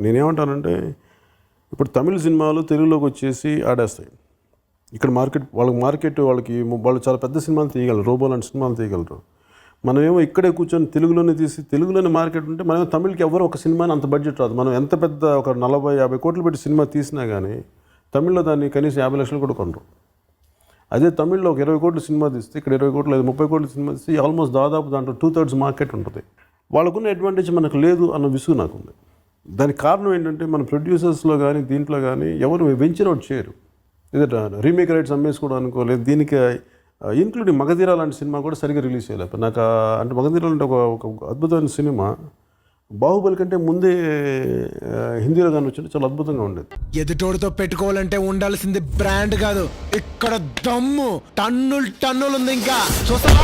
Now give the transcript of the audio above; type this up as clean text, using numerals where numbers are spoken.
నేనేమంటానంటే ఇప్పుడు తమిళ సినిమాలు తెలుగులోకి వచ్చేసి ఆడేస్తాయి. ఇక్కడ వాళ్ళు చాలా పెద్ద సినిమాలు తీయగలరు, రోబో లాంటి సినిమాలు తీయగలరు. మనమేమో ఇక్కడే కూర్చొని తెలుగులోనే తీసి తెలుగులోనే మార్కెట్ ఉంటే మనమేమో తమిళకి ఎవరు ఒక సినిమాని అంత బడ్జెట్ రాదు. మనం ఎంత పెద్ద ఒక 40-50 కోట్లు పెట్టి సినిమా తీసినా కానీ తమిళ్లో దాన్ని కనీసం 50 లక్షలు కూడా కొనరు. అదే తమిళ్లో ఒక 20 కోట్ల సినిమా తీస్తే ఇక్కడ 20 కోట్లు లేదా 30 కోట్ల సినిమా తీస్తే ఆల్మోస్ట్ దాదాపు దాంట్లో 2/3 మార్కెట్ ఉంటుంది. వాళ్ళకున్న అడ్వాంటేజ్ మనకు లేదు అన్న విసుగు నాకుంది. దానికి కారణం ఏంటంటే మన ప్రొడ్యూసర్స్లో కానీ దీంట్లో కానీ ఎవరు వెంచర్ అవుట్ చేయరు. లేదా రీమేక్ రైట్స్ అమ్మేసుకోవడానికో లేదు దీనికి ఇంక్లూడింగ్ మగధీర లాంటి సినిమా కూడా సరిగ్గా రిలీజ్ చేయలేదు. నాకు అంటే మగధీర అంటే ఒక అద్భుతమైన సినిమా. బాహుబలి కంటే ముందే హిందీలో కానీ వచ్చింటే చాలా అద్భుతంగా ఉండేది. ఎదుటోడితో పెట్టుకోవాలంటే ఉండాల్సింది బ్రాండ్ కాదు, ఇక్కడ దమ్ము టన్నులు ఉంది. ఇంకా చూస్తావా?